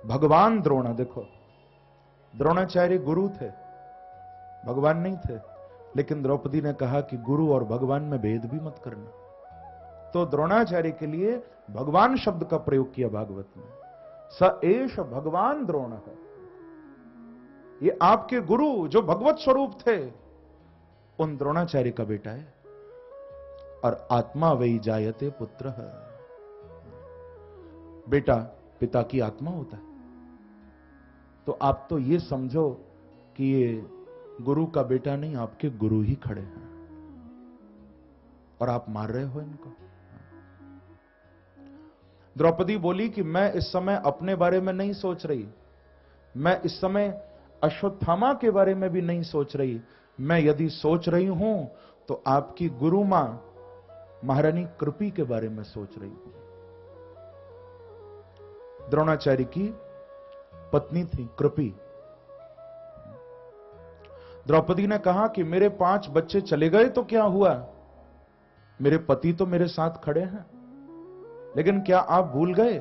भगवान द्रोण, देखो द्रोणाचार्य गुरु थे, भगवान नहीं थे, लेकिन द्रौपदी ने कहा कि गुरु और भगवान में भेद भी मत करना। तो द्रोणाचार्य के लिए भगवान शब्द का प्रयोग किया भागवत में। स एष भगवान द्रोण है, ये आपके गुरु जो भगवत स्वरूप थे उन द्रोणाचार्य का बेटा है। और आत्मा वही जायते पुत्र है, बेटा पिता की आत्मा होता है। तो आप तो ये समझो कि ये गुरु का बेटा नहीं, आपके गुरु ही खड़े हैं और आप मार रहे हो इनको। द्रौपदी बोली कि मैं इस समय अपने बारे में नहीं सोच रही, मैं इस समय अश्वत्थामा के बारे में भी नहीं सोच रही, मैं यदि सोच रही हूं तो आपकी गुरु मां महारानी कृपी के बारे में सोच रही हूं। द्रोणाचार्य की पत्नी थी कृपी। द्रौपदी ने कहा कि मेरे 5 बच्चे चले गए तो क्या हुआ, मेरे पति तो मेरे साथ खड़े हैं। लेकिन क्या आप भूल गए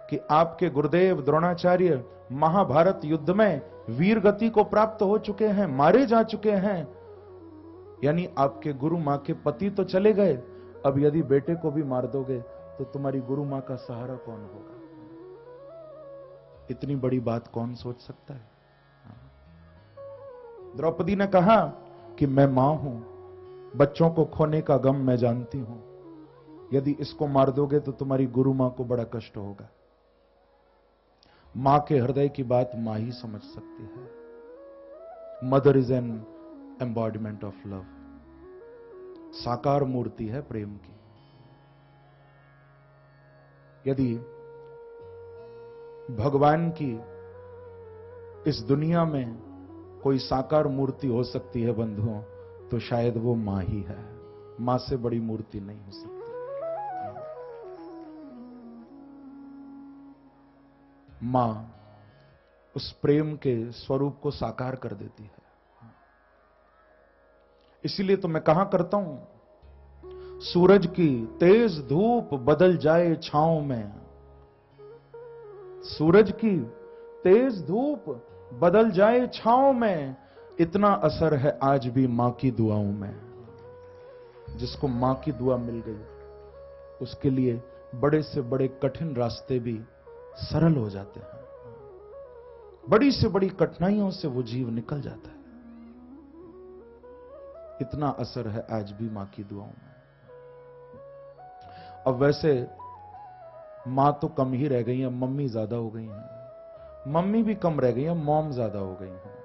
कि आपके गुरुदेव द्रोणाचार्य महाभारत युद्ध में वीर गति को प्राप्त हो चुके हैं, मारे जा चुके हैं। यानी आपके गुरु मां के पति तो चले गए, अब यदि बेटे को भी मार दोगे तो तुम्हारी गुरु मां का सहारा कौन होगा। इतनी बड़ी बात कौन सोच सकता है। द्रौपदी ने कहा कि मैं मां हूं, बच्चों को खोने का गम मैं जानती हूं, यदि इसको मार दोगे तो तुम्हारी गुरु मां को बड़ा कष्ट होगा। मां के हृदय की बात मां ही समझ सकती है। Mother is an embodiment of love, साकार मूर्ति है प्रेम की। यदि भगवान की इस दुनिया में कोई साकार मूर्ति हो सकती है बंधुओं, तो शायद वो मां ही है। मां से बड़ी मूर्ति नहीं हो सकती। मां उस प्रेम के स्वरूप को साकार कर देती है। इसीलिए तो मैं कहा करता हूं, सूरज की तेज धूप बदल जाए छांव में, सूरज की तेज धूप बदल जाए छांव में, इतना असर है आज भी मां की दुआओं में। जिसको मां की दुआ मिल गई उसके लिए बड़े से बड़े कठिन रास्ते भी सरल हो जाते हैं, बड़ी से बड़ी कठिनाइयों से वो जीव निकल जाता है। इतना असर है आज भी मां की दुआओं में। अब वैसे मां तो कम ही रह गई है, मम्मी ज्यादा हो गई हैं। मम्मी भी कम रह गई है, मॉम ज्यादा हो गई हैं।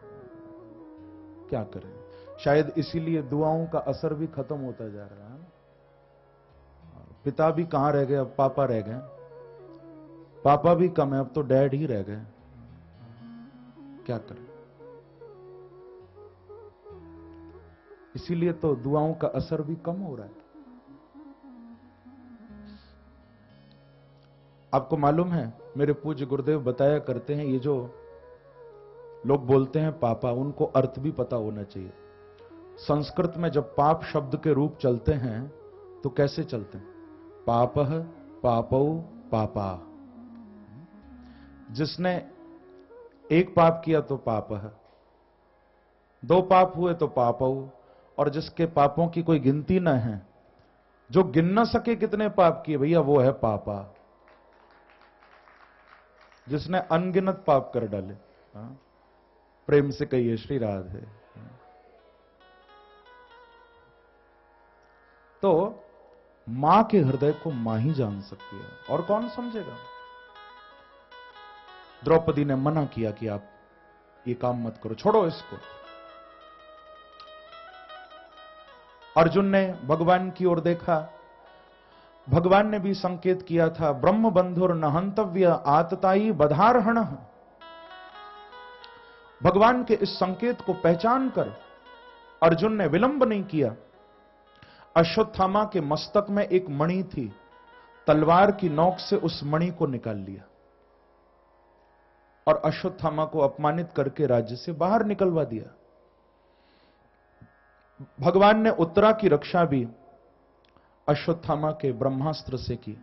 क्या करें, शायद इसीलिए दुआओं का असर भी खत्म होता जा रहा है। पिता भी कहां रह गए, अब पापा रह गए। पापा भी कम है, अब तो डैड ही रह गए। क्या करें, इसीलिए तो दुआओं का असर भी कम हो रहा है। आपको मालूम है, मेरे पूज्य गुरुदेव बताया करते हैं, ये जो लोग बोलते हैं पापा, उनको अर्थ भी पता होना चाहिए। संस्कृत में जब पाप शब्द के रूप चलते हैं तो कैसे चलते हैं? पापः, पापौ, पापा। जिसने एक पाप किया तो पापः, 2 पाप हुए तो पापौ, और जिसके पापों की कोई गिनती ना है, जो गिन ना सके कितने पाप किए भैया, वो है पापा। जिसने अनगिनत पाप कर डाले। प्रेम से कहिए श्री राधे। तो मां के हृदय को मां ही जान सकती है, और कौन समझेगा। द्रौपदी ने मना किया कि आप ये काम मत करो, छोड़ो इसको। अर्जुन ने भगवान की ओर देखा, भगवान ने भी संकेत किया था, ब्रह्म बंधुर न हंतव्य आतताई बधारहण। भगवान के इस संकेत को पहचान कर अर्जुन ने विलंब नहीं किया। अश्वत्थामा के मस्तक में एक मणि थी, तलवार की नोक से उस मणि को निकाल लिया और अश्वत्थामा को अपमानित करके राज्य से बाहर निकलवा दिया। भगवान ने उत्तरा की रक्षा भी अश्वत्थामा के ब्रह्मास्त्र से की।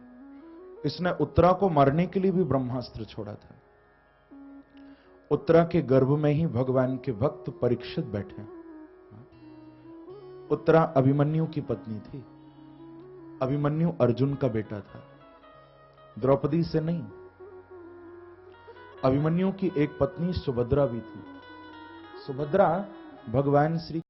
इसने उत्तरा को मारने के लिए भी ब्रह्मास्त्र छोड़ा था। उत्तरा के गर्भ में ही भगवान के भक्त परीक्षित बैठे। उत्तरा अभिमन्यु की पत्नी थी। अभिमन्यु अर्जुन का बेटा था, द्रौपदी से नहीं। अभिमन्यु की एक पत्नी सुभद्रा भी थी। सुभद्रा भगवान श्री